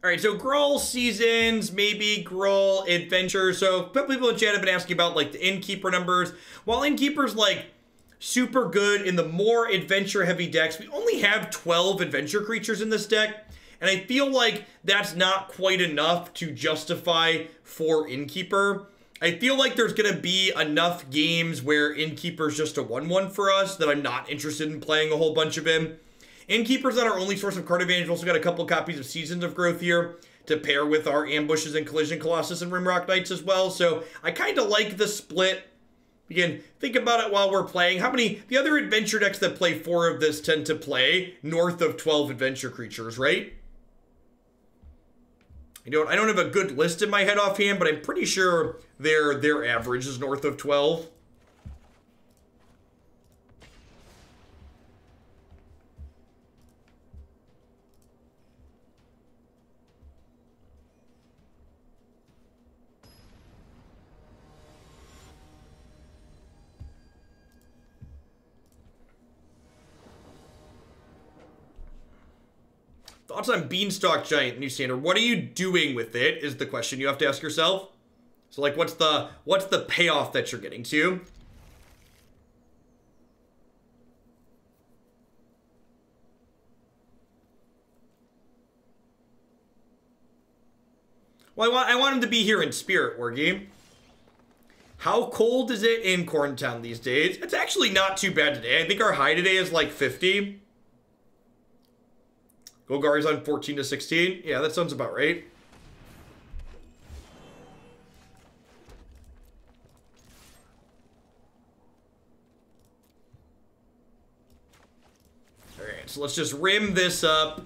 All right, so Gruul Seasons, maybe Gruul Adventure. So people in chat have been asking about like the Innkeeper numbers. While Innkeeper's like super good in the more adventure heavy decks, we only have 12 adventure creatures in this deck. And I feel like that's not quite enough to justify for Innkeeper. I feel like there's going to be enough games where Innkeeper's just a 1/1 for us that I'm not interested in playing a whole bunch of him. Innkeeper's not our only source of card advantage. We've also got a couple copies of Seasons of Growth here to pair with our Ambushes and Collision Colossus and Rimrock Knights as well. So I kind of like the split. Again, think about it while we're playing. How many, the other adventure decks that play 4 of this tend to play north of 12 adventure creatures, right? I don't have a good list in my head offhand, but I'm pretty sure their average is north of 12. Thoughts on Beanstalk Giant, new standard. What are you doing with it is the question you have to ask yourself. So like what's the payoff that you're getting to? Well, I want him to be here in spirit, Wargame. How cold is it in Corntown these days? It's actually not too bad today. I think our high today is like 50. Golgari's on 14 to 16. Yeah, that sounds about right. Alright, so let's just rim this up.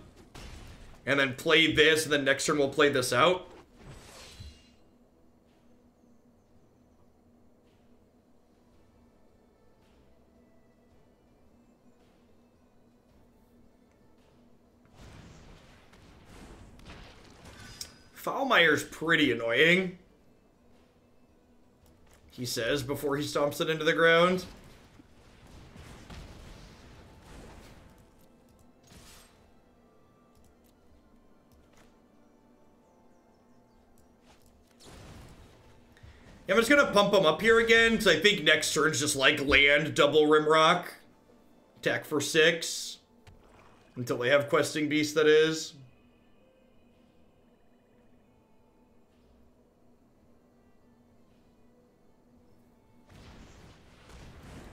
And then play this, and then next turn we'll play this out. Foulmire's pretty annoying, he says before he stomps it into the ground. Yeah, I'm just gonna pump him up here again, because I think next turn's just like land, double Rimrock. Attack for 6. Until they have Questing Beast, that is.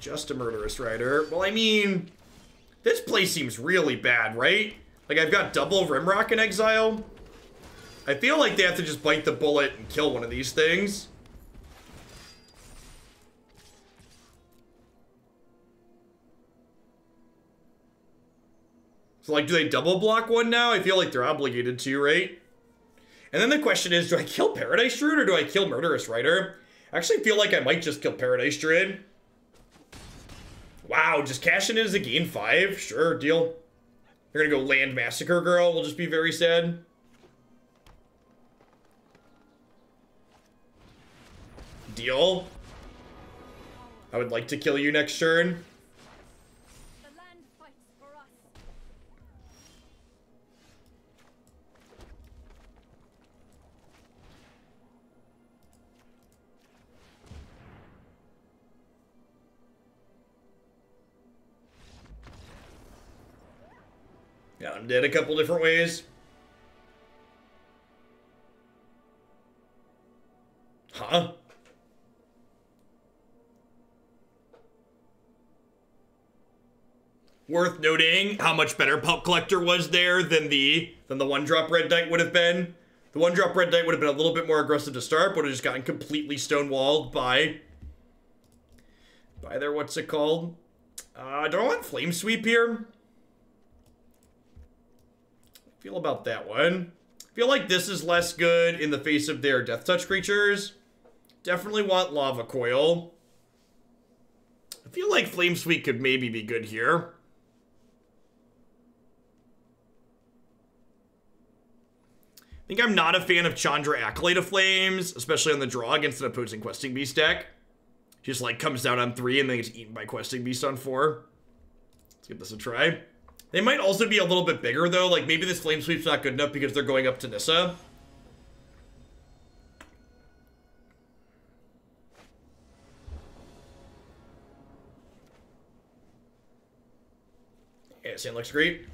Just a Murderous Rider. Well, I mean, this play seems really bad, right? Like, I've got double Rimrock in exile. I feel like they have to just bite the bullet and kill one of these things. So, like, do they double block one now? I feel like they're obligated to, right? And then the question is, do I kill Paradise Druid or do I kill Murderous Rider? I actually feel like I might just kill Paradise Druid. Wow, just cashing it as a gain 5? Sure, deal. They're gonna go land Massacre Girl. We'll just be very sad. Deal. I would like to kill you next turn. The land fights for us. Yeah, I'm dead a couple different ways. Huh? Worth noting how much better Pulp Collector was there than the 1-drop Red Knight would have been. The 1-drop Red Knight would have been a little bit more aggressive to start, but would have just gotten completely stonewalled by their, what's it called? Do I want Flame Sweep here? Feel about that one. I feel like this is less good in the face of their Death Touch creatures. Definitely want Lava Coil. I feel like Flame Sweep could maybe be good here. I think I'm not a fan of Chandra Acolyte of Flames, especially on the draw against an opposing Questing Beast deck. Just like comes down on 3 and then gets eaten by Questing Beast on 4. Let's give this a try. They might also be a little bit bigger, though. Like, maybe this Flame Sweep's not good enough because they're going up to Nissa. Yeah, Sand looks great.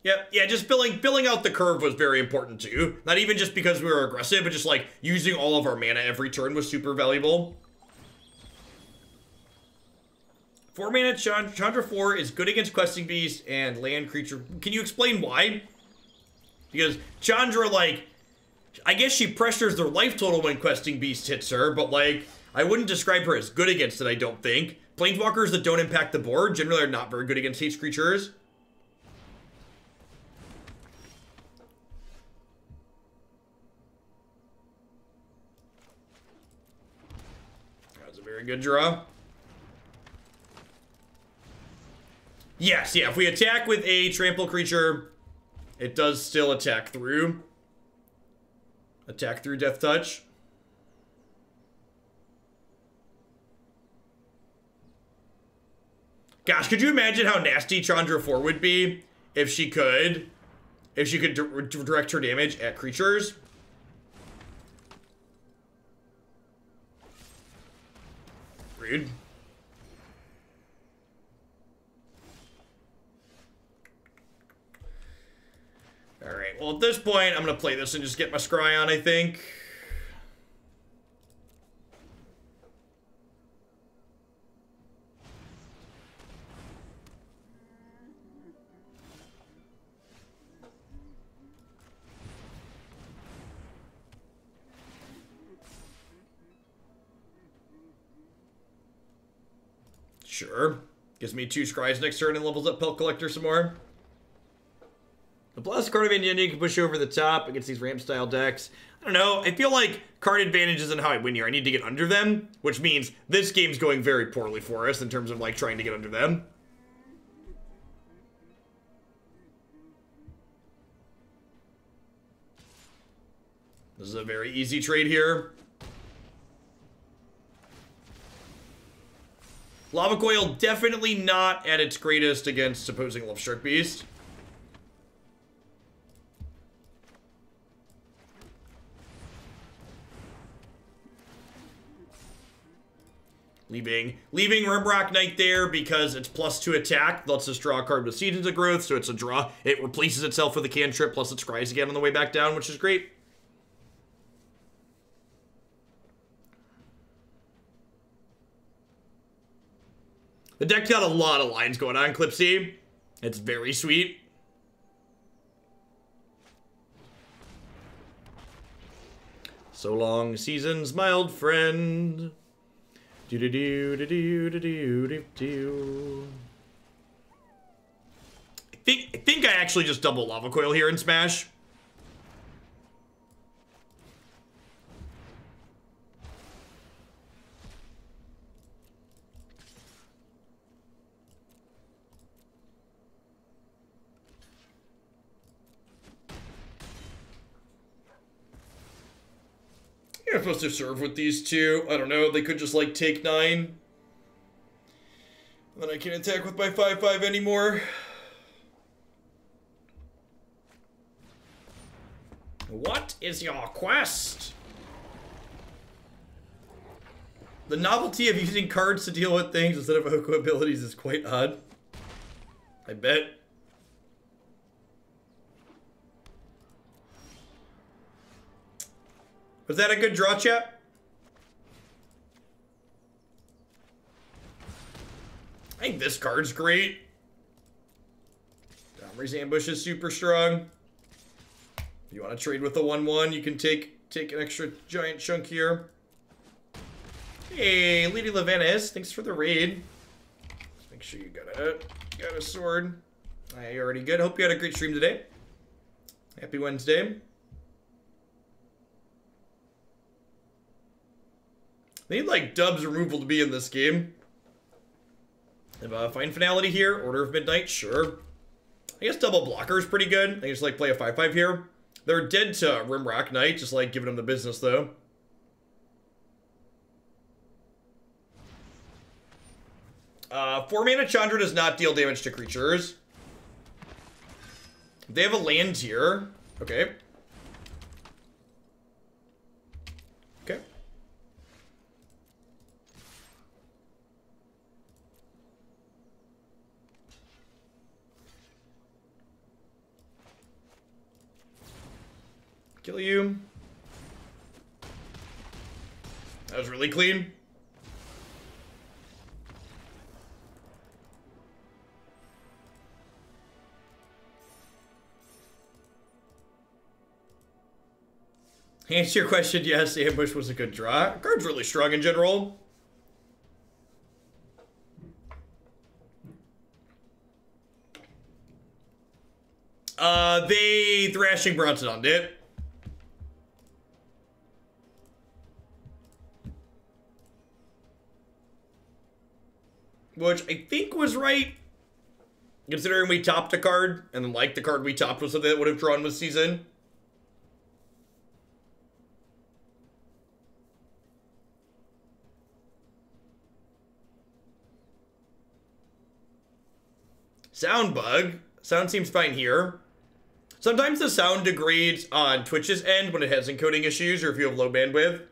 Yep, yeah, just filling out the curve was very important too. Not even just because we were aggressive, but just like using all of our mana every turn was super valuable. 4 mana Chandra 4 is good against Questing Beast and land creature. Can you explain why? Because Chandra, like, I guess she pressures their life total when Questing Beast hits her, but like, I wouldn't describe her as good against it, I don't think. Planeswalkers that don't impact the board generally are not very good against haste creatures. Very good draw. Yes, yeah, if we attack with a trample creature, it does still attack through. Attack through Death Touch. Gosh, could you imagine how nasty Chandra 4 would be if she could direct her damage at creatures? Rude. Alright, well at this point, I'm gonna play this and just get my scry on, I think. Sure. Gives me 2 scries next turn and levels up Pelt Collector some more. The plus card advantage you can push over the top against these ramp style decks. I don't know. I feel like card advantage isn't how I win here. I need to get under them, which means this game's going very poorly for us in terms of like trying to get under them. This is a very easy trade here. Lava Coil definitely not at its greatest against opposing Love-Struck Beast. Leaving Rimrock Knight there because it's +2 attack. Lets us draw a card with Seasons of Growth, so it's a draw. It replaces itself with a cantrip, plus it scries again on the way back down, which is great. The deck's got a lot of lines going on, Clipsy. It's very sweet. So long, Seasons, my old friend. Do do do do do do do do do. I think I actually just double Lava Coil here in Smash. I'm supposed to serve with these two. I don't know. They could just, like, take 9. Then I can't attack with my 5/5 anymore. What is your quest? The novelty of using cards to deal with things instead of Oko abilities is quite odd. I bet. Was that a good draw, chat? I think this card's great. Domri's Ambush is super strong. If you want to trade with the 1/1, you can take an extra giant chunk here. Hey, Lady Levenis, thanks for the raid. Let's make sure you got a sword. You're already good. Hope you had a great stream today. Happy Wednesday. They need, like, Dub's removal to be in this game. Have a Fine Finality here. Order of Midnight, sure. I guess double blocker is pretty good. I can just, like, play a 5/5 here. They're dead to Rimrock Knight, just, like, giving them the business, though. 4-mana Chandra does not deal damage to creatures. They have a land here. Okay. Okay. Kill you. That was really clean. Answer your question, yes, Ambush was a good draw. Card's really strong in general. They Thrashing Bronson on it. Which I think was right, considering we topped a card, and then like the card we topped was something that would have drawn this season. Sound bug. Sound seems fine here. Sometimes the sound degrades on Twitch's end when it has encoding issues or if you have low bandwidth.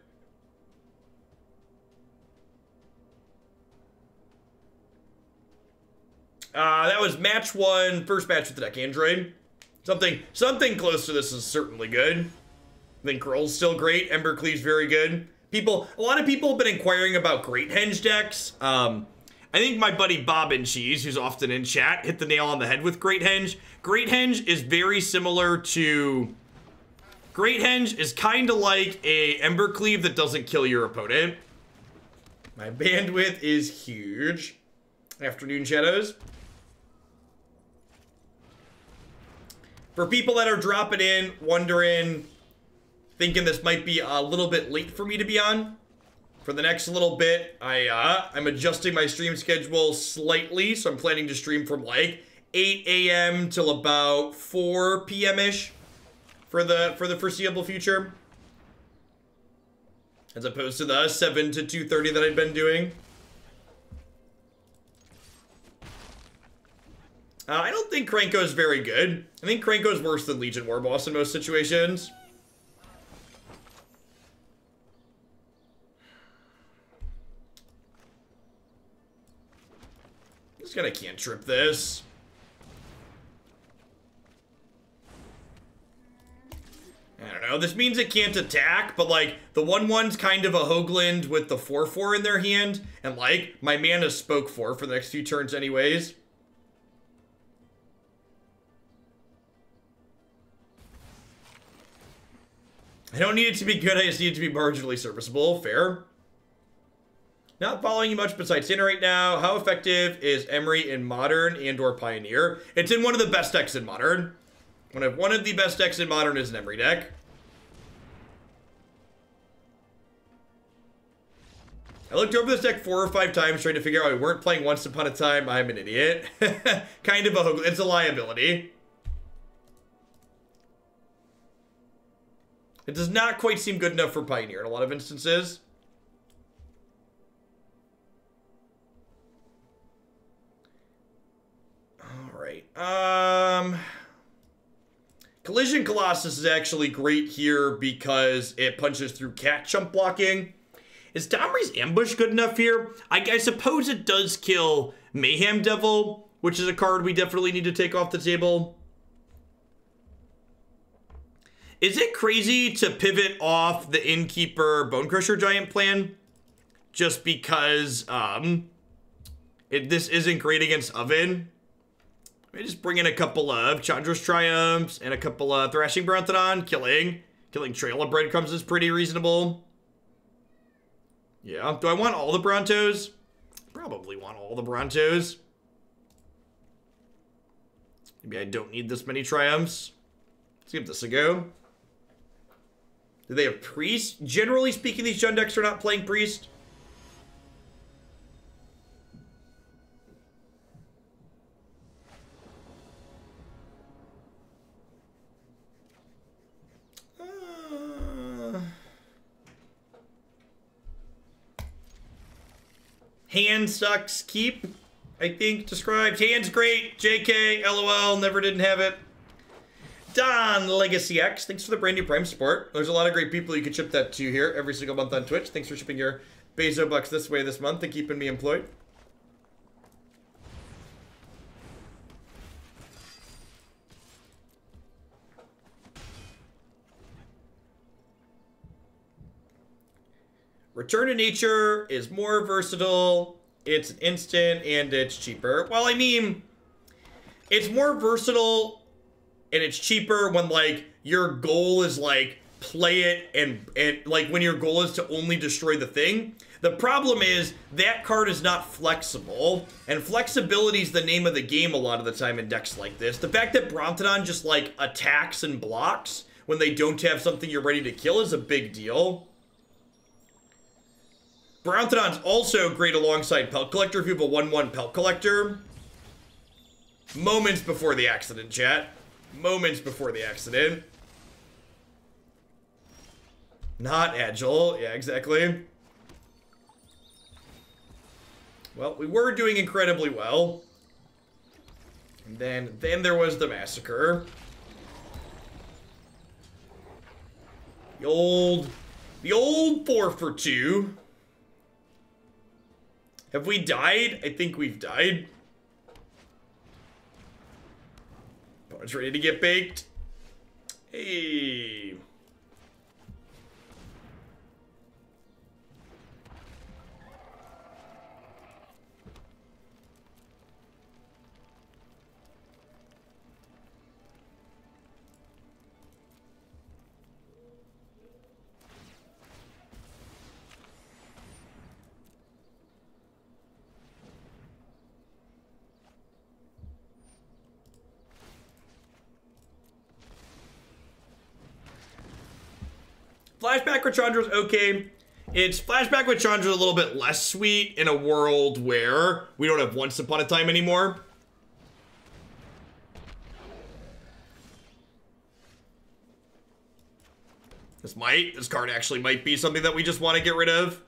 That was match 1, first match with the deck Android. Something close to this is certainly good. I think Gruul's still great. Embercleave's very good. A lot of people have been inquiring about Great Henge decks. I think my buddy Bob and Cheese, who's often in chat, hit the nail on the head with Great Henge. Great Henge is very similar to... Great Henge is kind of like a Embercleave that doesn't kill your opponent. My bandwidth is huge. Afternoon Shadows. For people that are dropping in, wondering, thinking this might be a little bit late for me to be on, for the next little bit, I'm adjusting my stream schedule slightly, so I'm planning to stream from like 8 a.m. till about 4 p.m.-ish for the foreseeable future, as opposed to the 7 to 2:30 that I've been doing. I don't think Krenko is very good. I think Krenko is worse than Legion Warboss in most situations. Just gonna cantrip this. I don't know. This means it can't attack, but like the 1/1's kind of a Hoagland with the 4/4 in their hand, and like my mana spoke for the next few turns anyways. I don't need it to be good, I just need it to be marginally serviceable. Fair. Not following you much besides Sinner right now. How effective is Emery in Modern and or Pioneer? It's in one of the best decks in Modern. One of the best decks in Modern is an Emery deck. I looked over this deck 4 or 5 times trying to figure out we weren't playing Once Upon a Time. I'm an idiot. Kind of a... It's a liability. It does not quite seem good enough for Pioneer in a lot of instances. Alright. Collision Colossus is actually great here because it punches through cat chump blocking. Is Domri's Ambush good enough here? I suppose it does kill Mayhem Devil, which is a card we definitely need to take off the table. Is it crazy to pivot off the Innkeeper Bonecrusher Giant plan? Just because this isn't great against Oven? Let me just bring in a couple of Chandra's Triumphs and a couple of Thrashing Brontodon. Killing Trail of Breadcrumbs is pretty reasonable. Yeah, do I want all the Brontos? Probably want all the Brontos. Maybe I don't need this many Triumphs. Let's give this a go. Do they have Priest? Generally speaking, these Jund decks are not playing Priest. Hand sucks. Keep. I think, described. Hand's great. JK, LOL, never didn't have it. Don Legacy X, thanks for the brand new Prime support. There's a lot of great people you can ship that to here every single month on Twitch. Thanks for shipping your Bezo bucks this way this month and keeping me employed. Return to Nature is more versatile, it's an instant, and it's cheaper. Well, I mean, it's more versatile and it's cheaper when, like, your goal is, like, play it and like, when your goal is to only destroy the thing. The problem is that card is not flexible, and flexibility is the name of the game a lot of the time in decks like this. The fact that Brontodon just, like, attacks and blocks when they don't have something you're ready to kill is a big deal. Brontodon's also great alongside Pelt Collector if you have a 1/1 Pelt Collector. Moments before the accident, chat. Moments before the accident. Not agile. Yeah, exactly. Well, we were doing incredibly well. And then there was the massacre. The old 4 for 2. Have we died? I think we've died. Opponent's ready to get baked. Hey. Flashback with Chandra's okay. It's Flashback with Chandra a little bit less sweet in a world where we don't have Once Upon a Time anymore. This card actually might be something that we just want to get rid of.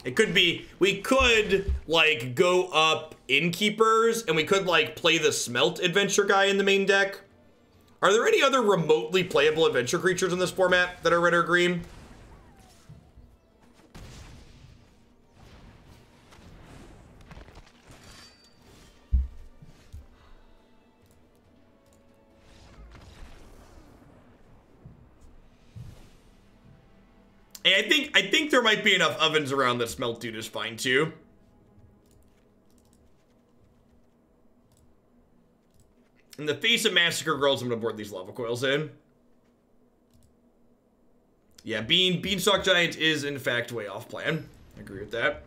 It could be, we could, like, go up Innkeepers, and we could, like, play the Smelt Adventure guy in the main deck. Are there any other remotely playable adventure creatures in this format that are red or green? And I think there might be enough ovens around that Smelt Dude is fine too. In the face of Massacre Girls, I'm gonna board these lava coils in. Yeah, Beanstalk Giant is in fact way off plan. I agree with that.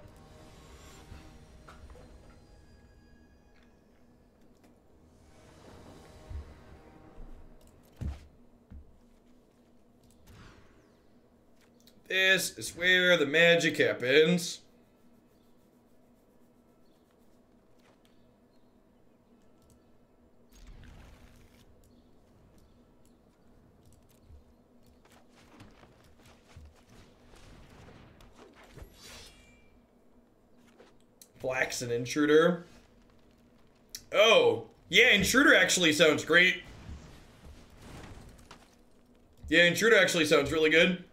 This is where the magic happens. Black's an Intruder. Oh, yeah, Intruder actually sounds great. Yeah, Intruder actually sounds really good.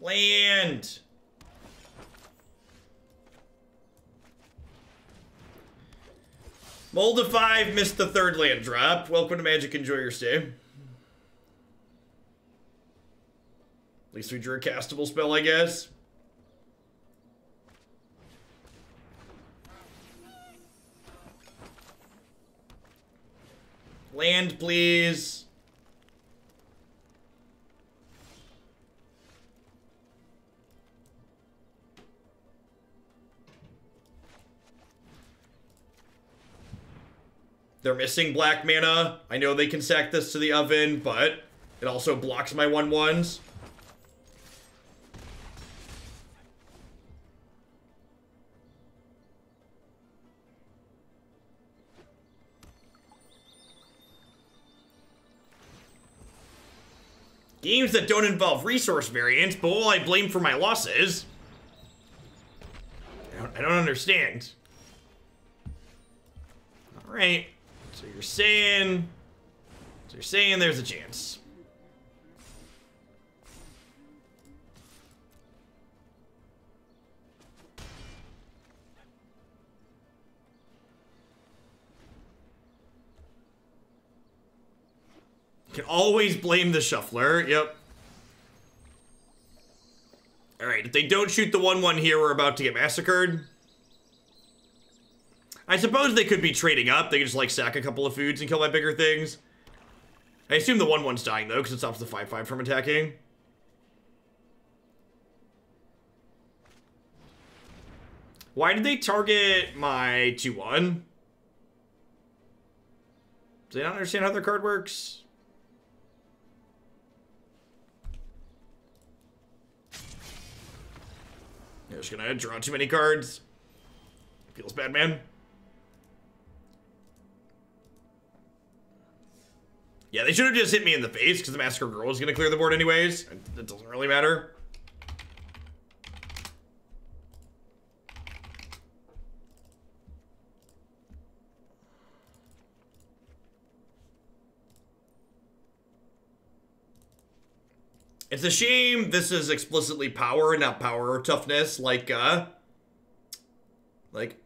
Land. Molda 5 missed the third land drop. Welcome to Magic. Enjoy your stay. At least we drew a castable spell, I guess. Land, please. They're missing black mana. I know they can sack this to the oven, but it also blocks my 1/1s. Games that don't involve resource variance, but all I blame for my losses. I don't understand. All right. So you're saying there's a chance. Can always blame the shuffler. Yep. All right, if they don't shoot the 1/1 here, we're about to get massacred. I suppose they could be trading up. They could just, like, sack a couple of foods and kill my bigger things. I assume the 1/1's dying, though, because it stops the 5/5 from attacking. Why did they target my 2/1? Do they not understand how their card works? They're just gonna draw too many cards. Feels bad, man. Yeah, they should have just hit me in the face because the Massacre Girl is gonna clear the board anyways. It doesn't really matter. It's a shame this is explicitly power, not power or toughness, like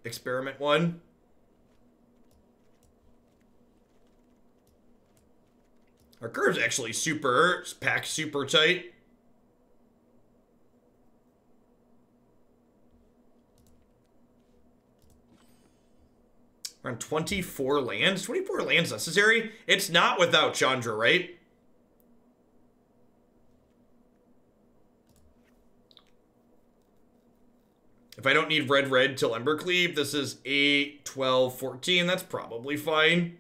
Experiment 1. Our curve's actually packed super tight. Around 24 lands? 24 lands necessary? It's not without Chandra, right? If I don't need red till Embercleave, this is 8, 12, 14. That's probably fine.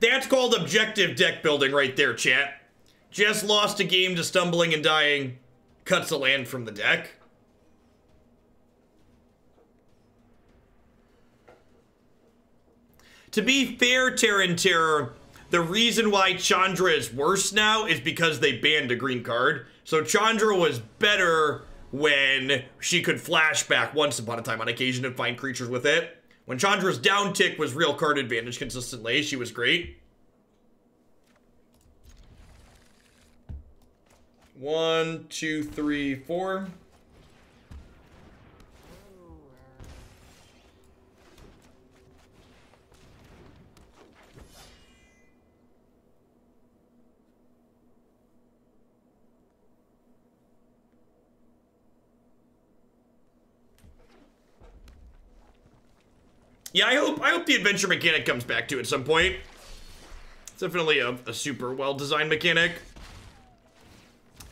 That's called objective deck building right there, chat. Just lost a game to Stumbling and Dying. Cuts a land from the deck. To be fair, Terran Terror, the reason why Chandra is worse now is because they banned a green card. So Chandra was better when she could flashback once upon a time on occasion and find creatures with it. When Chandra's down tick was real card advantage consistently, she was great. 1, 2, 3, 4. Yeah, I hope the adventure mechanic comes back to at some point. It's definitely a super well-designed mechanic.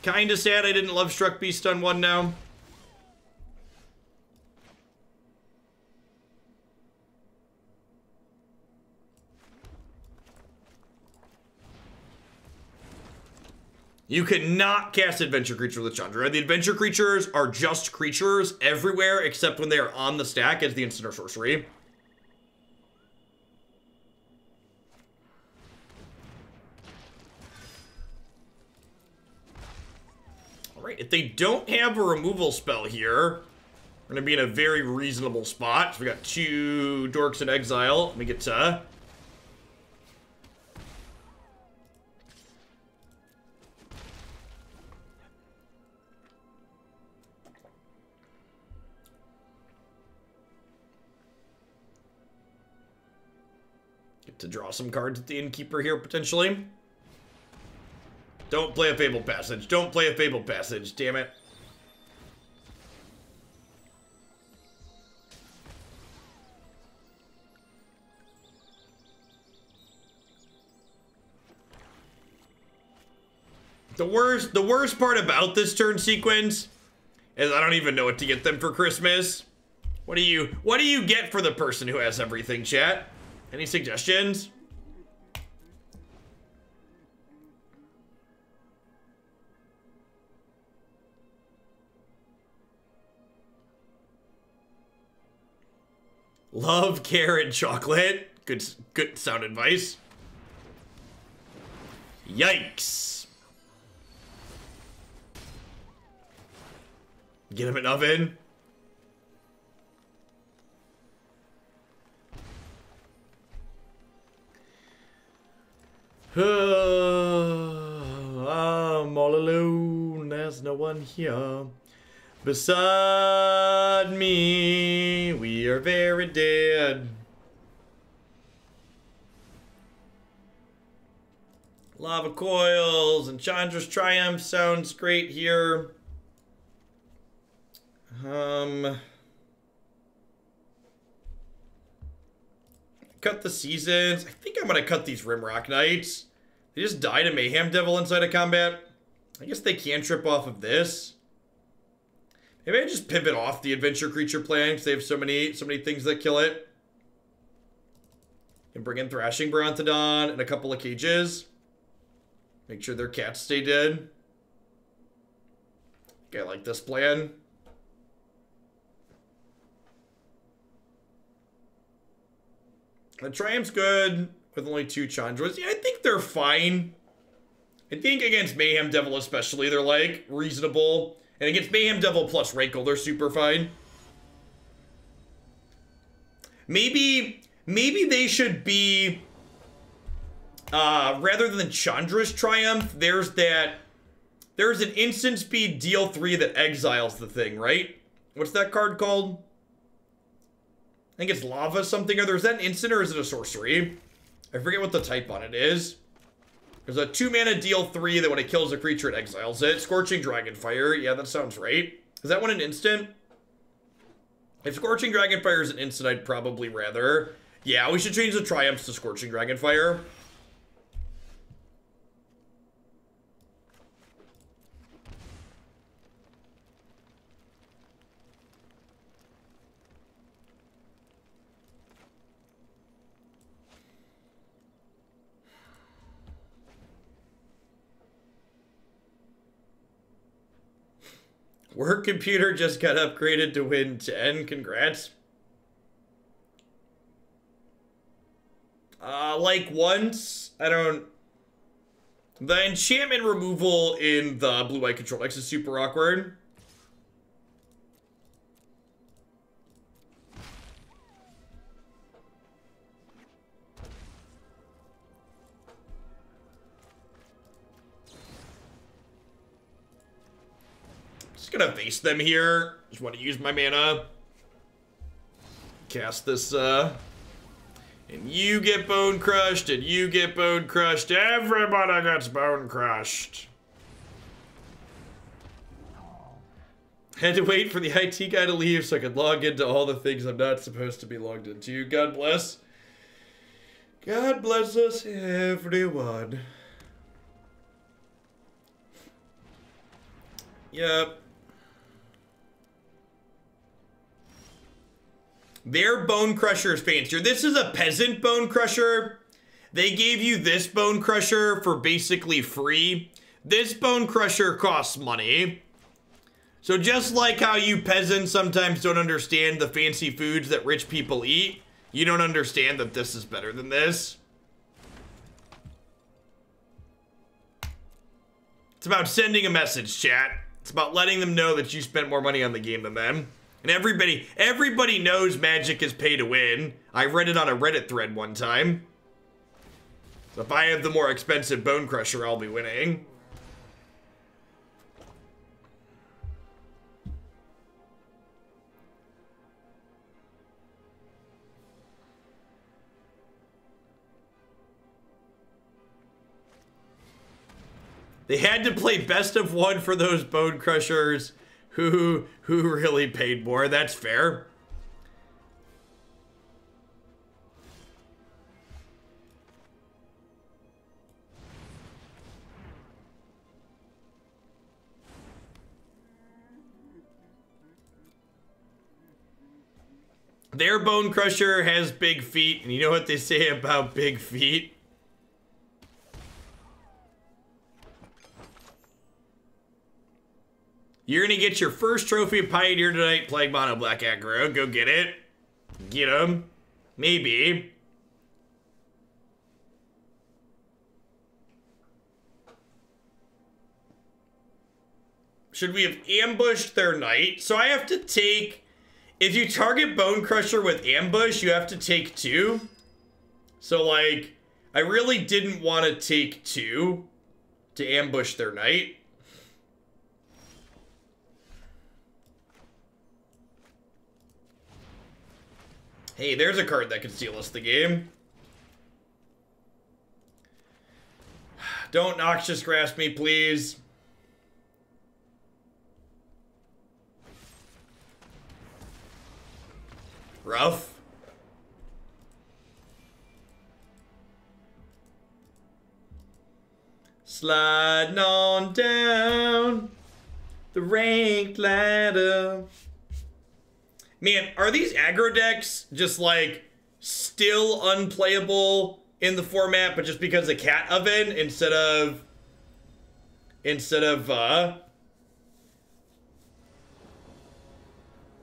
Kinda sad I didn't love Struck Beast on 1 now. You cannot cast Adventure Creature with Chandra. The Adventure Creatures are just creatures everywhere except when they are on the stack as the instant or sorcery. Alright, if they don't have a removal spell here, we're gonna be in a very reasonable spot. So we got 2 Dorks in Exile. Let me get to... Get to draw some cards at the Innkeeper here, potentially. Don't play a Fabled Passage. Don't play a Fabled Passage, damn it. The worst part about this turn sequence As I don't even know what to get them for Christmas. What do you get for the person who has everything, chat? Any suggestions? Love, care, and chocolate. Good sound advice. Yikes. Get him an oven. I'm all alone. There's no one here beside me. We are very dead. Lava coils and Chandra's Triumph sounds great here. Cut the seasons. I think I'm gonna cut these Rimrock Knights. They just died a Mayhem Devil inside of combat. I guess they can trip off of this. Maybe I just pivot off the Adventure Creature plan because they have so many things that kill it. And bring in Thrashing Brontodon and a couple of cages. Make sure their cats stay dead. Okay, I like this plan. The Triumph's good with only 2 Chandras. Yeah, I think they're fine. I think against Mayhem Devil especially, they're like reasonable. And against Mayhem Devil plus Rankle, they're super fine. Maybe they should be, rather than Chandra's Triumph, there's an instant speed deal 3 that exiles the thing, right? What's that card called? I think it's Lava something or other. Is that an instant or is it a sorcery? I forget what the type on it is. There's a 2-mana deal 3 that when it kills a creature, it exiles it. Scorching Dragonfire. Yeah, that sounds right. Is that one an instant? If Scorching Dragonfire is an instant, I'd probably rather. Yeah, we should change the Triumphs to Scorching Dragonfire. Work computer just got upgraded to Win 10. Congrats. Like once. I don't... The enchantment removal in the Blue-White Control X is super awkward. Just gonna face them here. Just want to use my mana. Cast this, and you get bone crushed, and you get bone crushed. Everybody gets bone crushed. Had to wait for the IT guy to leave so I could log into all the things I'm not supposed to be logged into. God bless. God bless us, everyone. Yep. Their Bone Crusher is fancier. This is a peasant Bone Crusher. They gave you this Bone Crusher for basically free. This Bone Crusher costs money. So just like how you peasants sometimes don't understand the fancy foods that rich people eat, you don't understand that this is better than this. It's about sending a message, chat. It's about letting them know that you spent more money on the game than them. And everybody knows Magic is pay to win. I read it on a Reddit thread one time. So if I have the more expensive Bone Crusher, I'll be winning. They had to play best of one for those Bone Crushers who really paid more. That's fair. Their Bone Crusher has big feet, and you know what they say about big feet? You're gonna get your first trophy of Pioneer tonight, Plague Mono Black Aggro. Go get it. Get him. Maybe. Should we have ambushed their knight? So I have to take... If you target Bone Crusher with ambush, you have to take 2. So, like, I really didn't want to take 2 to ambush their knight. Hey, there's a card that could steal us the game. Don't Noxious Grasp me, please. Rough. Sliding on down the ranked ladder. Man, are these aggro decks just like still unplayable in the format, but just because of Cat Oven instead of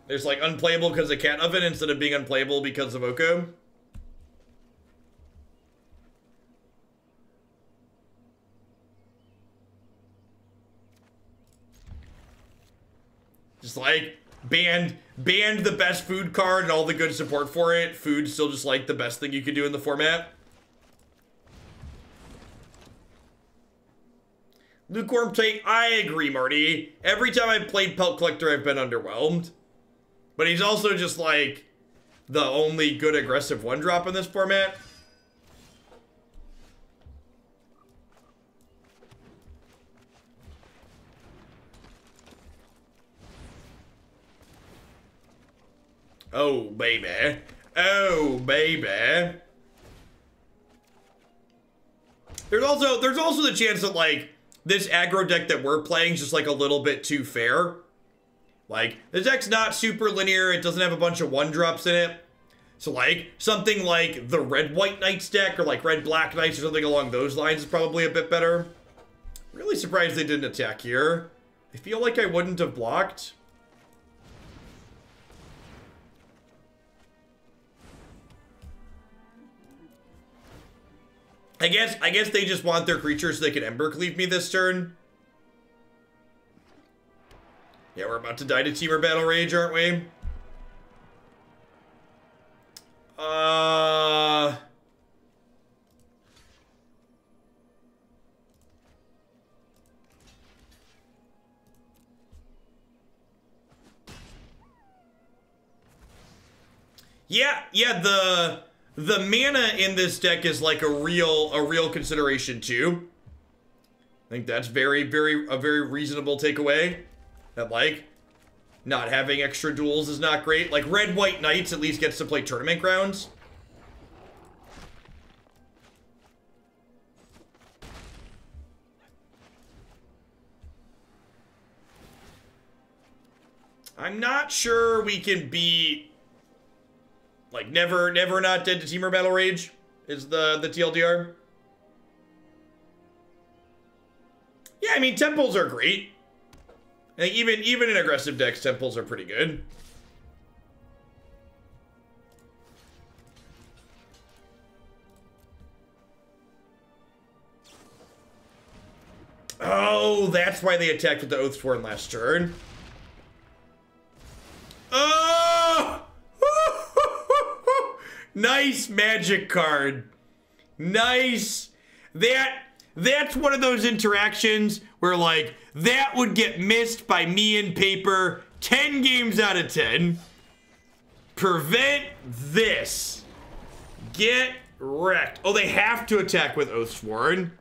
there's like unplayable because of Cat Oven instead of being unplayable because of Oko? Just like banned the best food card and all the good support for it. Food's still just like the best thing you can do in the format. Lukewarm Take, I agree, Marty. Every time I've played Pelt Collector, I've been underwhelmed. But he's also just like the only good aggressive one drop in this format. Oh, baby. Oh, baby. There's also the chance that, like, this aggro deck that we're playing is just, like, a little bit too fair. Like, the deck's not super linear. It doesn't have a bunch of one-drops in it. So, like, something like the Red-White Knights deck or, like, Red-Black Knights or something along those lines is probably a bit better. Really surprised they didn't attack here. I feel like I wouldn't have blocked. I guess they just want their creatures so they can Ember Cleave me this turn. Yeah, we're about to die to Temur Battle Rage, aren't we? Yeah, the mana in this deck is like a real consideration too. I think that's a very reasonable takeaway. That, like, not having extra duels is not great. Like, Red-White Knights at least gets to play tournament grounds. I'm not sure we can beat, like, never not dead to Temur Battle Rage is the TLDR. Yeah, I mean, temples are great. I think even in aggressive decks, temples are pretty good. Oh, that's why they attacked with the Oathsworn last turn. Oh! Nice magic card. Nice. That's one of those interactions where, like, that would get missed by me and paper 10 games out of 10. Prevent this. Get wrecked. Oh, they have to attack with Oathsworn.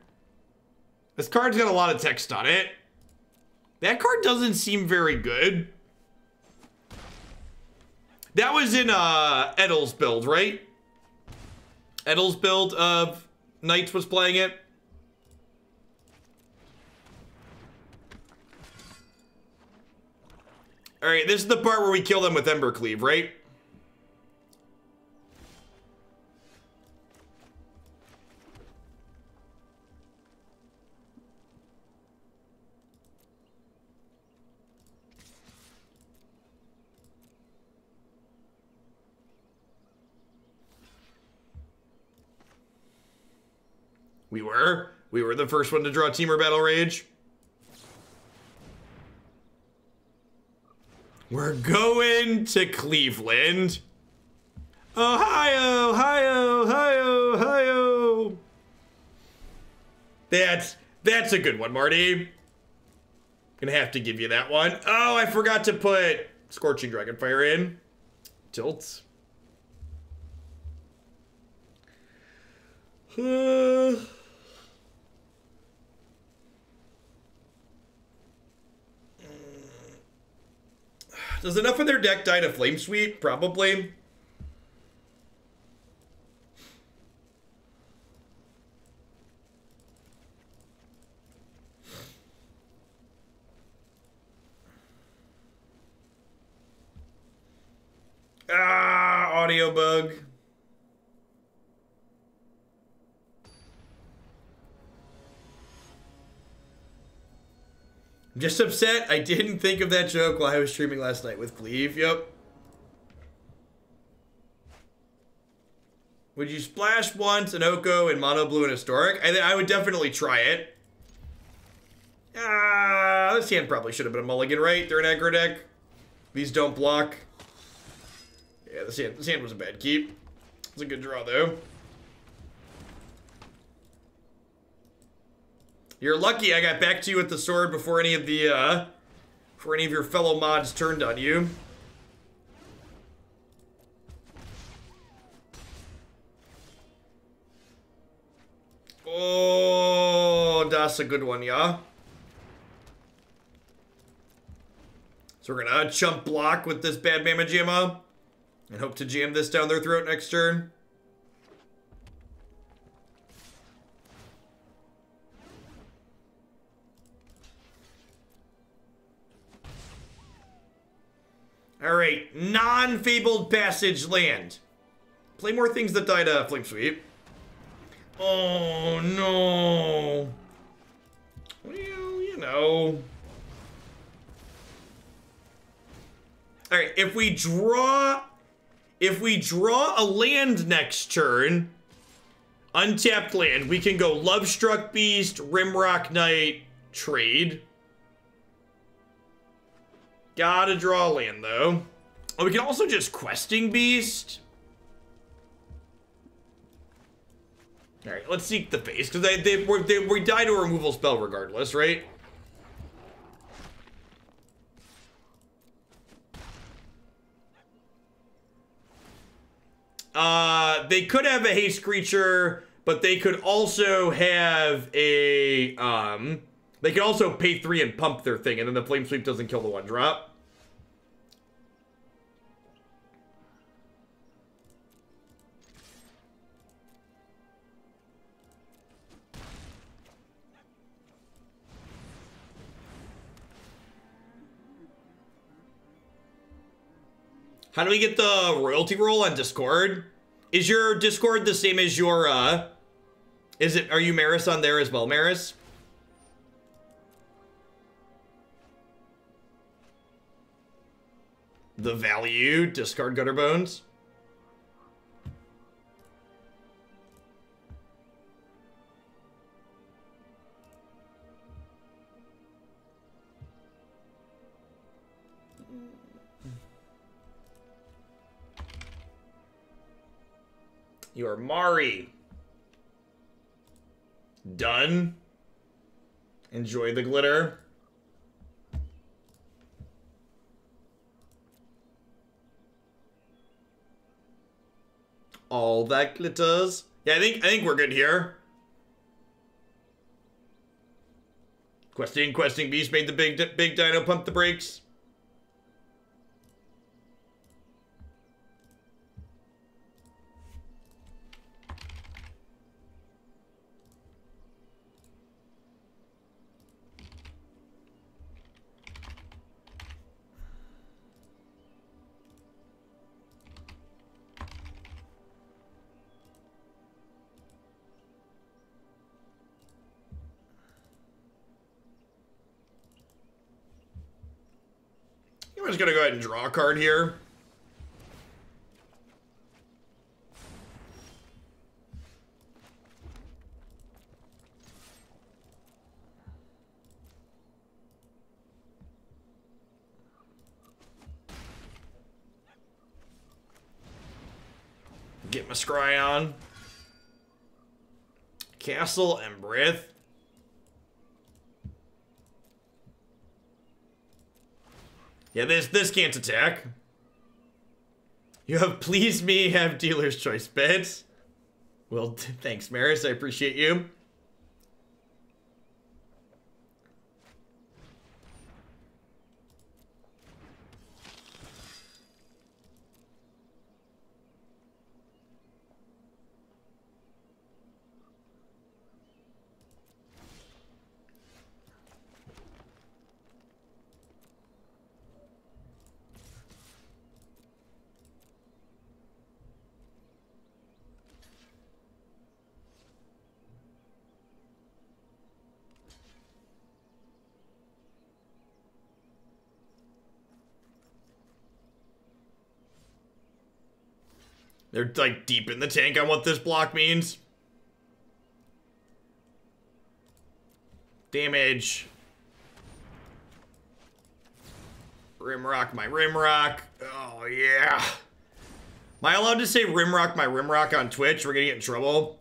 This card's got a lot of text on it. That card doesn't seem very good. That was in Edel's build, right? Edel's build of Knights was playing it. All right, this is the part where we kill them with Ember Cleave, right? We were. We were the first one to draw Temur Battle Rage. We're going to Cleveland. Ohio, Ohio, Ohio, Ohio. That's a good one, Marty. Gonna have to give you that one. Oh, I forgot to put Scorching Dragonfire in. Tilts. Does enough of their deck die to Flame Sweep? Probably. Audio bug. I'm just upset I didn't think of that joke while I was streaming last night with Cleve. Yep. Would you splash once an Oko in Mono Blue and Historic? I would definitely try it. This hand probably should have been a mulligan, right? They're an aggro deck. These don't block. Yeah, this hand was a bad keep. It's a good draw, though. You're lucky I got back to you with the sword before any of the, before any of your fellow mods turned on you. Oh, that's a good one, yeah. So we're gonna chump block with this bad Mamma Jamma and hope to jam this down their throat next turn. Alright, non-fabled passage land. Play more things that die to Flame Sweep. Oh no. Well, you know. Alright, if we draw a land next turn, untapped land, we can go Lovestruck Beast, Rimrock Knight, trade. Gotta draw a land, though. Oh, we can also just Questing Beast. Alright, let's seek the face, because we die to a removal spell regardless, right? They could have a haste creature, but they could also have a, they could also pay 3 and pump their thing, and then the Flame Sweep doesn't kill the 1-drop. How do we get the royalty roll on Discord? Is your Discord the same as your, are you Maris on there as well, Maris? The value, discard Gutter Bones. You are Mari. Done. Enjoy the glitter. All that glitters. Yeah, I think we're good here. Questing Beast made the big dino pump the brakes. I'm just gonna go ahead and draw a card here. Get my scry on. Castle Embrith. Yeah, this can't attack. You have pleased me, have dealer's choice bets. Well, thanks, Maris. I appreciate you. They're like deep in the tank on what this block means. Damage. Rimrock my Rimrock. Oh yeah. Am I allowed to say Rimrock my Rimrock on Twitch? We're gonna get in trouble.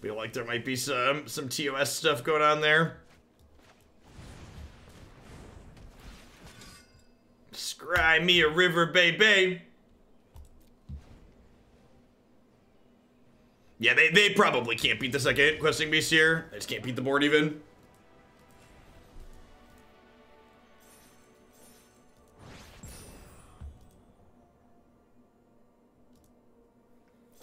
Feel like there might be some TOS stuff going on there. Scry me a river, baby. Yeah, they probably can't beat the second questing beast here. They just can't beat the board even.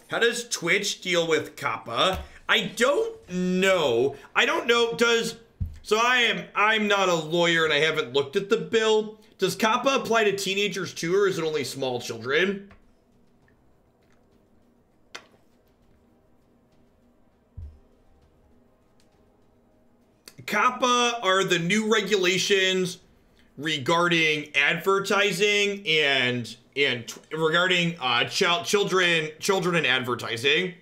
How does Twitch deal with Kappa? I don't know. I don't know. So I'm not a lawyer and I haven't looked at the bill. Does Kappa apply to teenagers too, or is it only small children? Kappa are the new regulations regarding advertising and regarding children and advertising.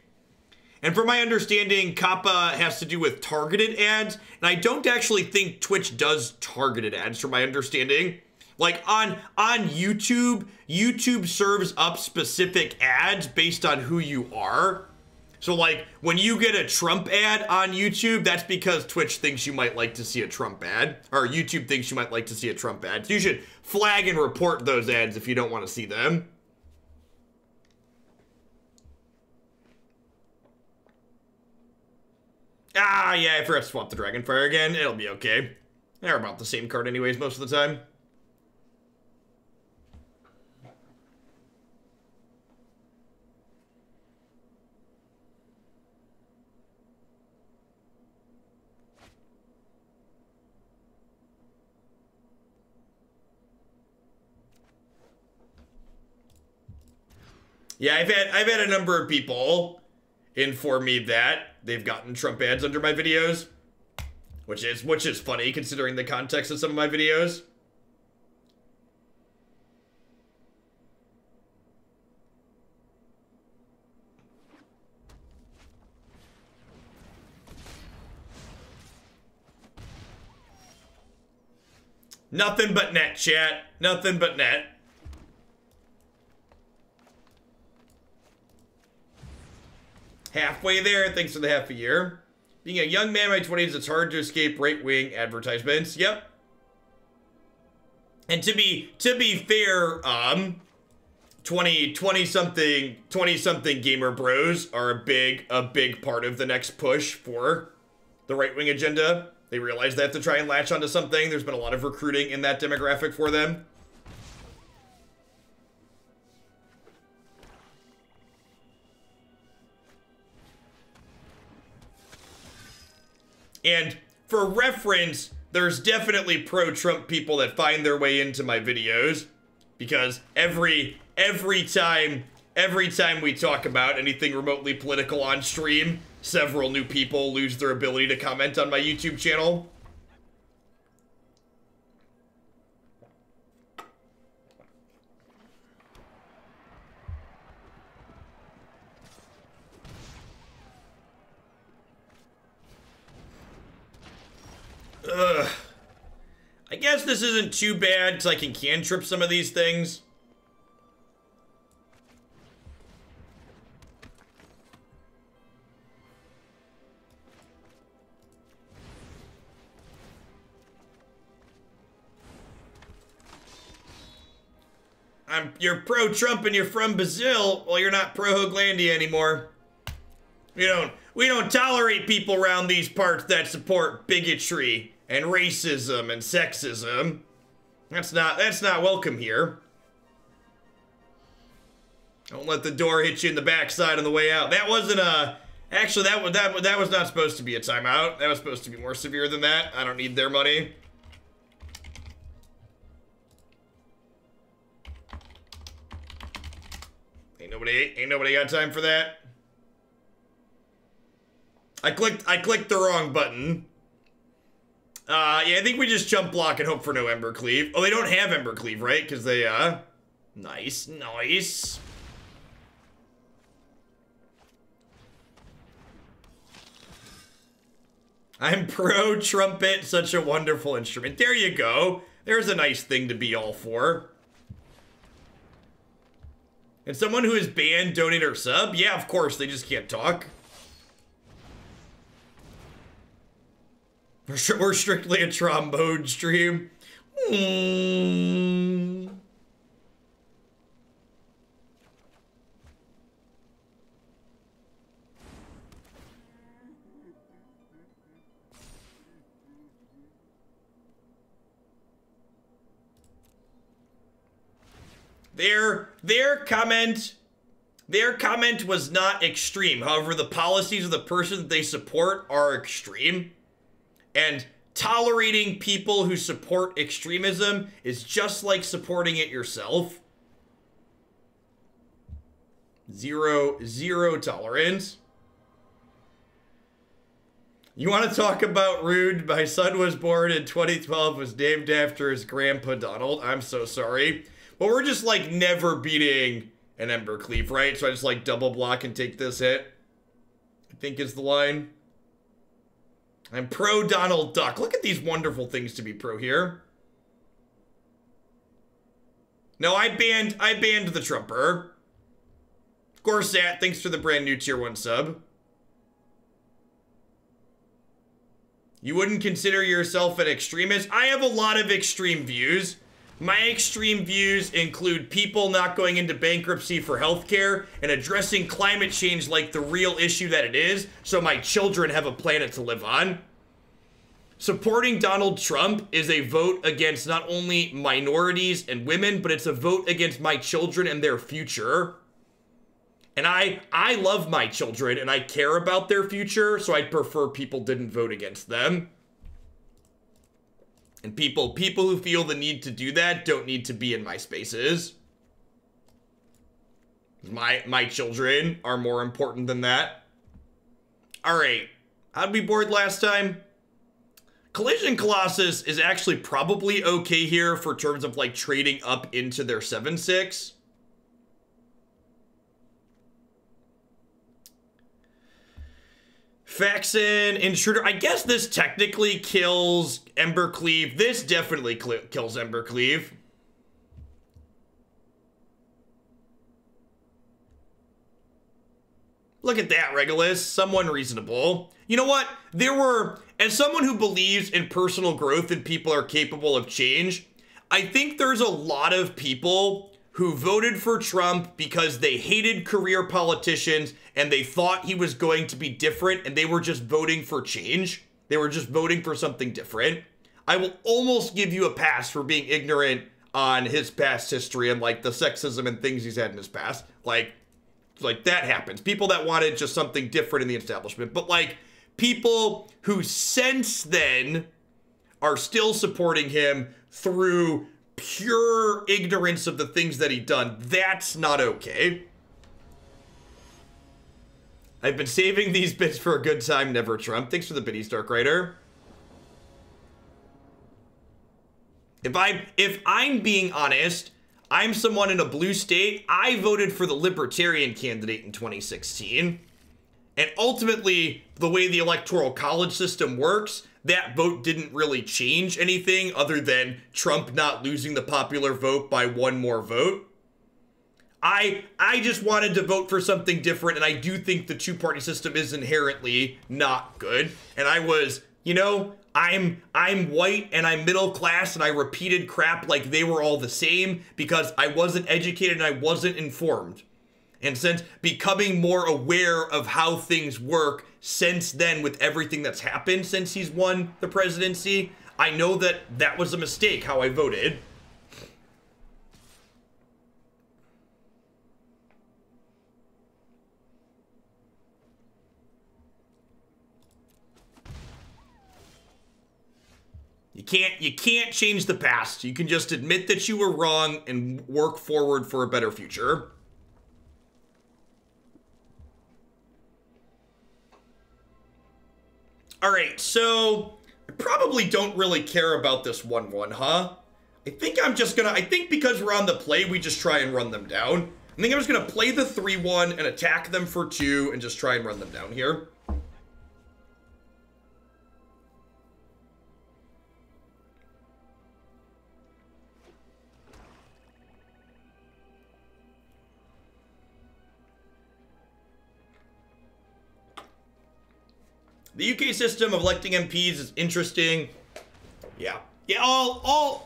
And from my understanding, Kappa has to do with targeted ads, and I don't actually think Twitch does targeted ads from my understanding. Like on YouTube, YouTube serves up specific ads based on who you are. So like when you get a Trump ad on YouTube, that's because Twitch thinks you might like to see a Trump ad, or YouTube thinks you might like to see a Trump ad. So you should flag and report those ads if you don't want to see them. Ah, yeah, I forgot to swap the Dragonfire again. It'll be okay. They're about the same card anyways most of the time. Yeah, I've had a number of people inform me that they've gotten Trump ads under my videos, which is funny considering the context of some of my videos. Nothing but net, chat. Nothing but net. Halfway there, thanks for the half a year. Being a young man in my 20s, it's hard to escape right-wing advertisements. Yep. And to be fair, 20 something gamer bros are a big part of the next push for the right-wing agenda. They realize they have to try and latch onto something. There's been a lot of recruiting in that demographic for them. And for reference, there's definitely pro-Trump people that find their way into my videos, because every time we talk about anything remotely political on stream, several new people lose their ability to comment on my YouTube channel. Ugh. I guess this isn't too bad because I can cantrip some of these things. you're pro-Trump and you're from Brazil. Well, you're not pro-Hoaglandia anymore. We don't tolerate people around these parts that support bigotry and racism and sexism. That's not welcome here. Don't let the door hit you in the backside on the way out. That wasn't a... Actually, that was not supposed to be a timeout. That was supposed to be more severe than that. I don't need their money. Ain't nobody got time for that. I clicked the wrong button. Yeah, I think we just jump block and hope for no Embercleave. Oh, they don't have Embercleave, right? Because they, nice. I'm pro-trumpet, such a wonderful instrument. There you go. There's a nice thing to be all for. And someone who is banned donate or sub? Yeah, of course, they just can't talk. We're strictly a trombone stream. Their comment was not extreme. However, the policies of the person that they support are extreme. And tolerating people who support extremism is just like supporting it yourself. Zero tolerance. You want to talk about rude? My son was born in 2012, was named after his grandpa Donald. I'm so sorry. But we're just like never beating an Embercleave, right? So I just like double block and take this hit, I think is the line. I'm pro Donald Duck. Look at these wonderful things to be pro here. No, I banned the Trumper. Gorsat, thanks for the brand new tier 1 sub. You wouldn't consider yourself an extremist? I have a lot of extreme views. My extreme views include people not going into bankruptcy for healthcare and addressing climate change like the real issue that it is, so my children have a planet to live on. Supporting Donald Trump is a vote against not only minorities and women, but it's a vote against my children and their future. And I love my children and I care about their future, so I'd prefer people didn't vote against them. And people who feel the need to do that don't need to be in my spaces. My children are more important than that. All right, how'd we board last time? Collision Colossus is actually probably okay here for terms of like trading up into their 7/6. Faxon, Intruder. I guess this technically kills Embercleave. This definitely kills Embercleave. Look at that, Regulus. Someone reasonable. You know what? As someone who believes in personal growth and people are capable of change, I think there's a lot of people who voted for Trump because they hated career politicians and they thought he was going to be different and they were just voting for change. They were just voting for something different. I will almost give you a pass for being ignorant on his past history and like the sexism and things he's had in his past. Like that happens. People that wanted just something different in the establishment. But like people who since then are still supporting him through pure ignorance of the things that he'd done, that's not okay. I've been saving these bits for a good time, never Trump. Thanks for the biddies, Dark Rider. If I'm being honest, I'm someone in a blue state. I voted for the Libertarian candidate in 2016. And ultimately, the way the Electoral College system works, that vote didn't really change anything other than Trump not losing the popular vote by one more vote. I just wanted to vote for something different, and I do think the two-party system is inherently not good. And I was, you know, I'm white and I'm middle class and I repeated crap like they were all the same because I wasn't educated and I wasn't informed. And since becoming more aware of how things work since then with everything that's happened since he's won the presidency, I know that that was a mistake how I voted. You can't change the past. You can just admit that you were wrong and work forward for a better future. All right, so I probably don't really care about this 1-1, huh? I think because we're on the play, we just try and run them down. I think I'm just gonna play the 3-1 and attack them for 2 and just try and run them down here. The UK system of electing MPs is interesting. Yeah. Yeah, all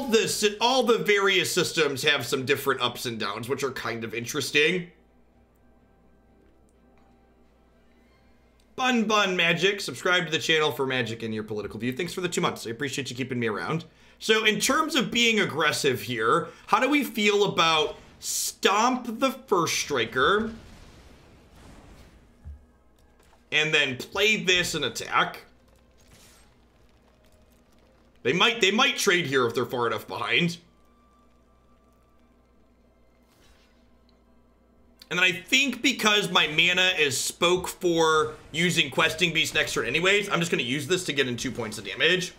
the various systems have some different ups and downs, which are kind of interesting. Bun Magic, subscribe to the channel for Magic in your political view. Thanks for the 2 months. I appreciate you keeping me around. So in terms of being aggressive here, how do we feel about stomp the first striker? And then play this and attack. They might trade here if they're far enough behind. And then I think because my mana is spoke for using Questing Beast next turn anyways, I'm just going to use this to get in 2 points of damage.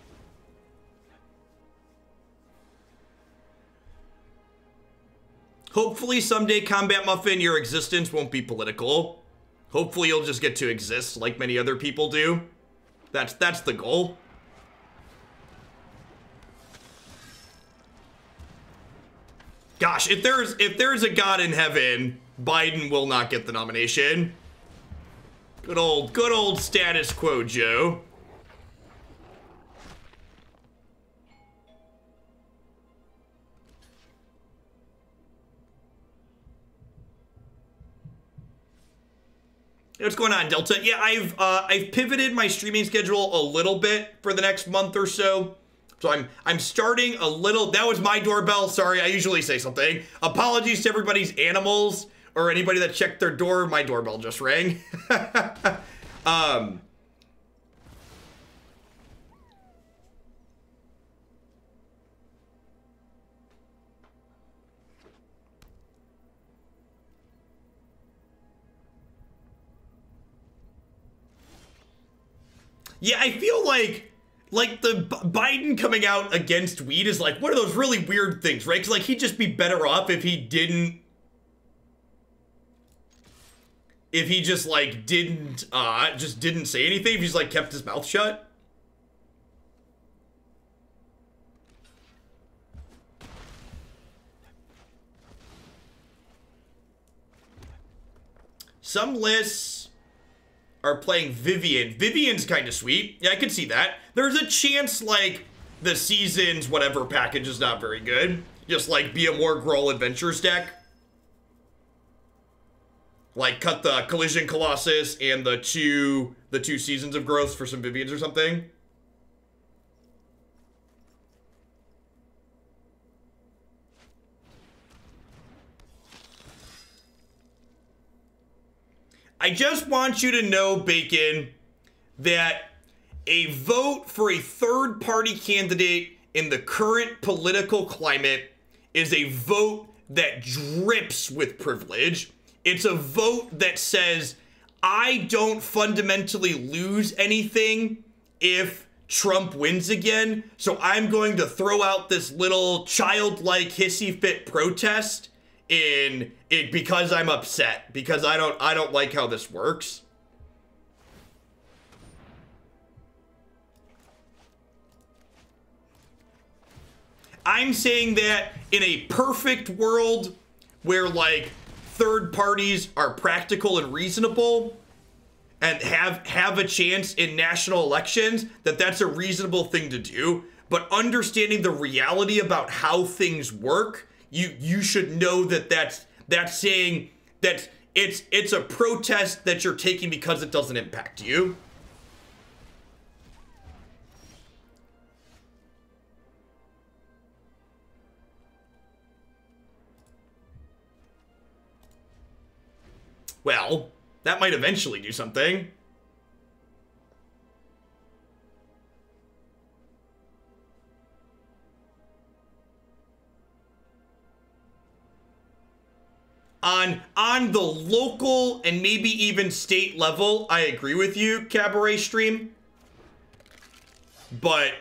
Hopefully someday, Combat Muffin, your existence won't be political. Hopefully you'll just get to exist like many other people do. That's the goal. Gosh, if there's a God in heaven, Biden will not get the nomination. Good old status quo, Joe. What's going on, Delta? Yeah, I've pivoted my streaming schedule a little bit for the next month or so. So I'm starting a little. That was my doorbell. Sorry, I usually say something. Apologies to everybody's animals or anybody that checked their door. My doorbell just rang. Yeah, I feel like the Biden coming out against weed is like one of those really weird things, right? Because like he'd just be better off if he didn't, just like didn't say anything. If he's like kept his mouth shut. Some lists are playing Vivian. Vivian's kind of sweet. Yeah, I could see that. There's a chance, like, the Seasons whatever package is not very good. Just, like, be a more Gruul Adventures deck. Like, cut the Collision Colossus and the two Seasons of Growth for some Vivians or something. I just want you to know, Bacon, that a vote for a third-party candidate in the current political climate is a vote that drips with privilege. It's a vote that says, I don't fundamentally lose anything if Trump wins again, so I'm going to throw out this little childlike hissy fit protest in it because I'm upset, because I don't like how this works. I'm saying that in a perfect world where like third parties are practical and reasonable, and have a chance in national elections, that's a reasonable thing to do. But understanding the reality about how things work, you should know that's saying that it's a protest that you're taking because it doesn't impact you. Well, that might eventually do something. On the local and maybe even state level, I agree with you, Cabaret Stream. But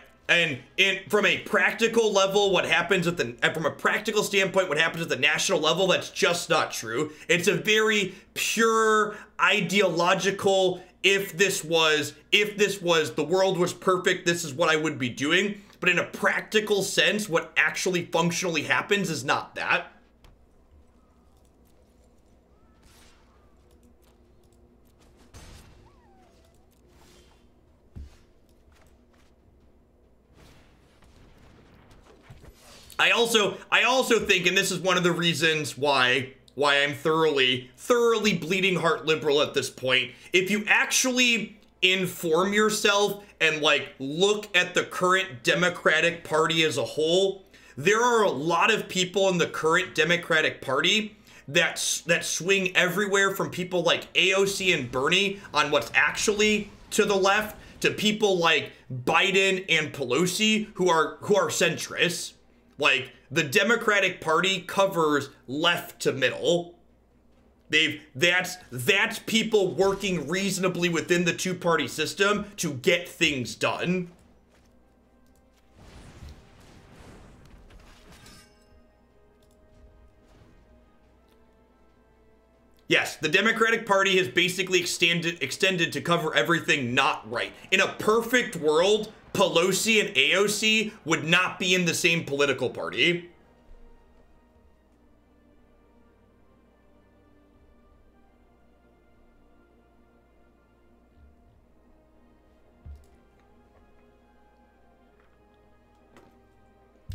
from a practical level, what happens at from a practical standpoint, what happens at the national level, that's just not true. It's a very pure ideological, if this was the world was perfect, this is what I would be doing. But in a practical sense, what actually functionally happens is not that. I also think, and this is one of the reasons why I'm thoroughly bleeding heart liberal at this point, if you actually inform yourself and like look at the current Democratic Party as a whole, there are a lot of people in the current Democratic Party that swing everywhere from people like AOC and Bernie on what's actually to the left to people like Biden and Pelosi who are centrists. Like, the Democratic Party covers left to middle. That's people working reasonably within the two-party system to get things done. Yes, the Democratic Party has basically extended to cover everything not right. In a perfect world, Pelosi and AOC would not be in the same political party.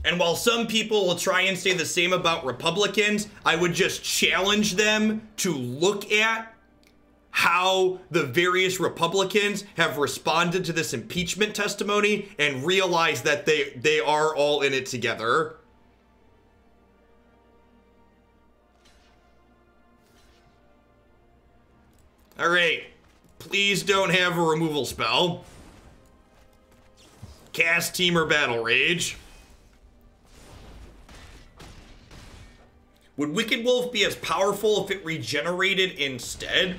And while some people will try and say the same about Republicans, I would just challenge them to look at how the various Republicans have responded to this impeachment testimony and realize that they are all in it together. All right, please don't have a removal spell. Cast Team or Battle Rage. Would Wicked Wolf be as powerful if it regenerated instead?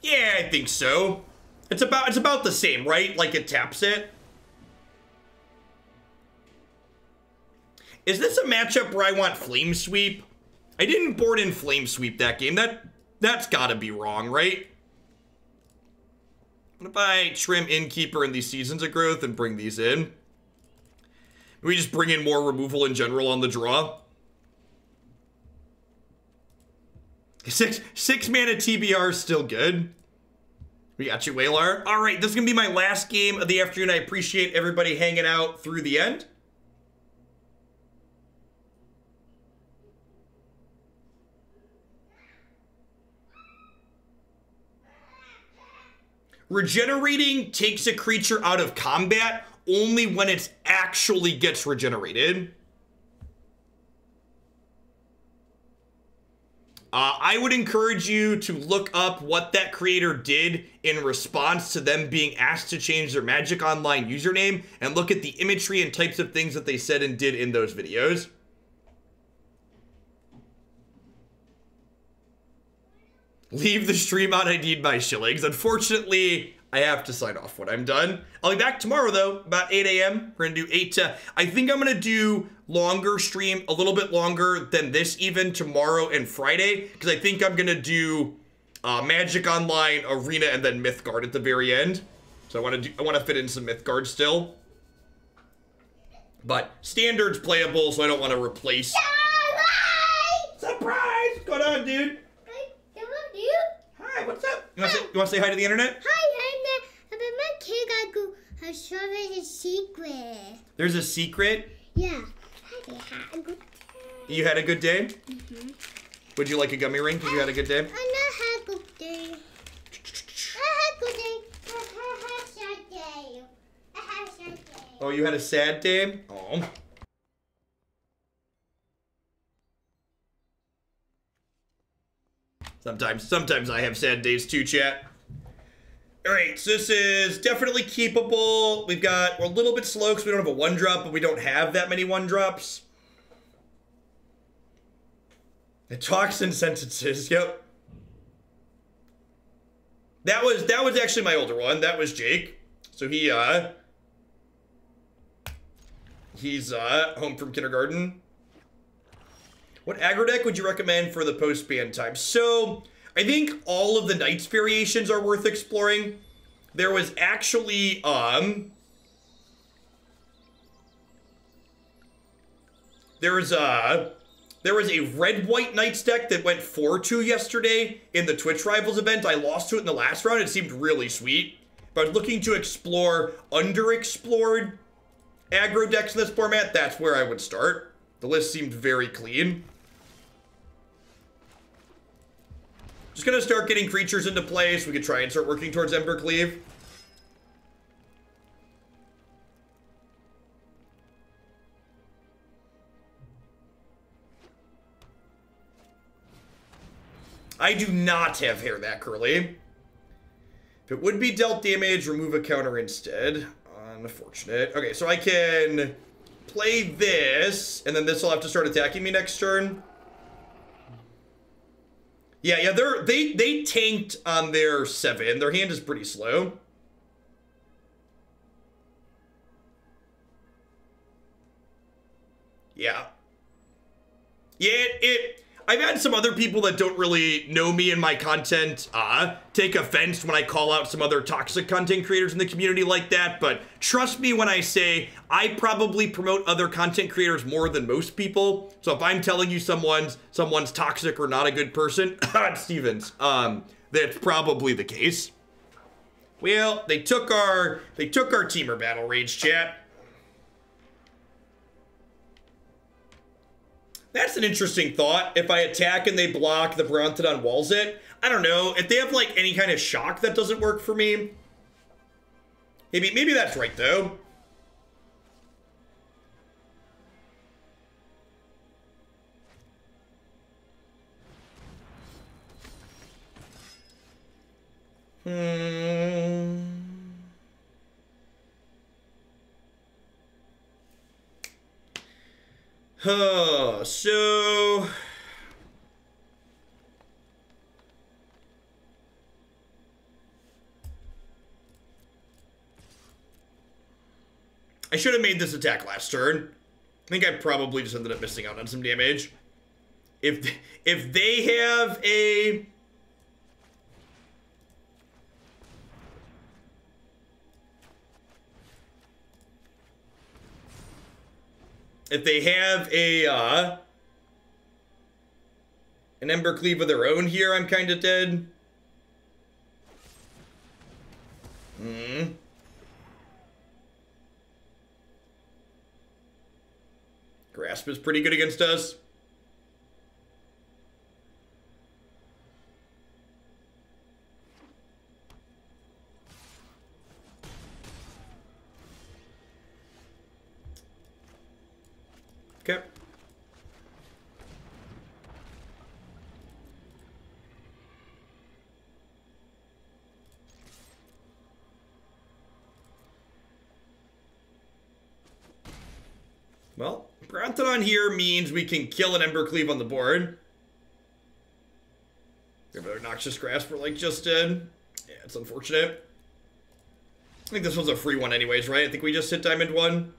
Yeah, I think so. It's about the same, right? Like it taps it. Is this a matchup where I want Flame Sweep? I didn't board in Flame Sweep that game. That's gotta be wrong, right? What if I trim Innkeeper and these Seasons of Growth and bring these in? We just bring in more removal in general on the draw. Six mana TBR is still good. We got you, Whalar. All right, this is gonna be my last game of the afternoon. I appreciate everybody hanging out through the end. Regenerating takes a creature out of combat only when it actually gets regenerated. I would encourage you to look up what that creator did in response to them being asked to change their Magic Online username and look at the imagery and types of things that they said and did in those videos. Leave the stream out, I need my shillings. Unfortunately, I have to sign off when I'm done. I'll be back tomorrow, though, about 8 a.m. We're going to do 8 to... I think I'm going to do longer stream, a little bit longer than this even, tomorrow and Friday, because I think I'm going to do Magic Online, Arena, and then Mythgard at the very end. So I want to fit in some Mythgard still. But Standard's playable, so I don't want to replace... Surprise! What's going on, dude? Hey, come on, dude. Hi, what's up? You want to say hi to the internet? Hi, but my kid got to show me a secret. There's a secret? Yeah. I had a good day. You had a good day? Mm-hmm. Would you like a gummy ring because you had a good day? I had a good day. I had a good day. I had a sad day. I had a sad day. Oh, you had a sad day? Oh. Sometimes I have sad days too, chat. All right, so this is definitely keepable. We're a little bit slow because we don't have a 1-drop, but we don't have that many 1-drops. The toxin sentences, yep. That was actually my older one. That was Jake. So he's home from kindergarten. What aggro deck would you recommend for the post-ban time? So, I think all of the Knights variations are worth exploring. There was actually, there was a red-white Knights deck that went 4-2 yesterday in the Twitch Rivals event. I lost to it in the last round. It seemed really sweet. But looking to explore underexplored aggro decks in this format, that's where I would start. The list seemed very clean. Just gonna start getting creatures into play so we can try and start working towards Embercleave. I do not have hair that curly. If it would be dealt damage, remove a counter instead. Unfortunate. Okay, so I can play this, and then this will have to start attacking me next turn. Yeah, they tanked on their 7. Their hand is pretty slow. Yeah. Yeah, I've had some other people that don't really know me and my content take offense when I call out some other toxic content creators in the community like that, but trust me when I say I probably promote other content creators more than most people. So if I'm telling you someone's toxic or not a good person, Stevens, that's probably the case. Well, they took our Teamer Battle Rage, chat. That's an interesting thought. If I attack and they block, the Brontodon walls it. I don't know. If they have, like, any kind of shock, that doesn't work for me. Maybe that's right, though. So... I should have made this attack last turn. I think I probably just ended up missing out on some damage. If they have a... If they have an Embercleave of their own here, I'm kind of dead. Grasp is pretty good against us. Okay. Well, Brontodon here means we can kill an Embercleave on the board. We have another Noxious Grasp we're like just did. Yeah, it's unfortunate. I think this was a free one anyways, right? I think we just hit Diamond 1.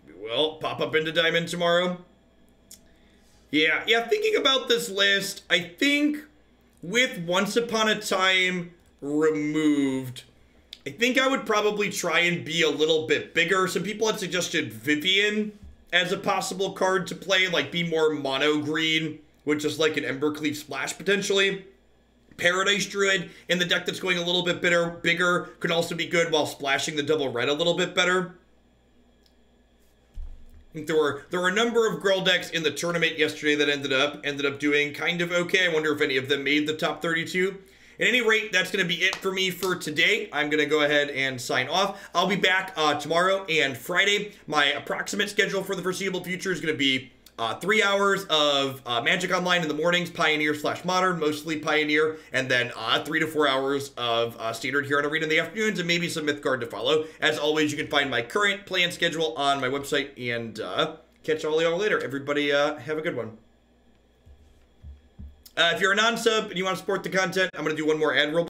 We will pop up into Diamond tomorrow. Yeah, thinking about this list, I think with Once Upon a Time removed, I think I would probably try and be a little bit bigger. Some people had suggested Vivian as a possible card to play, like be more mono green with just like an Embercleave Splash potentially. Paradise Druid in the deck that's going a little bit bigger could also be good while splashing the double red a little bit better. I think there were a number of Gruul decks in the tournament yesterday that ended up doing kind of okay. I wonder if any of them made the top 32. At any rate, that's going to be it for me for today. I'm going to go ahead and sign off. I'll be back tomorrow and Friday. My approximate schedule for the foreseeable future is going to be 3 hours of Magic Online in the mornings, Pioneer/Modern, mostly Pioneer, and then 3 to 4 hours of Standard here on Arena in the afternoons, and maybe some Mythgard to follow. As always, you can find my current planned schedule on my website, and catch all y'all later. Everybody, have a good one. If you're a non-sub and you want to support the content, I'm going to do one more ad real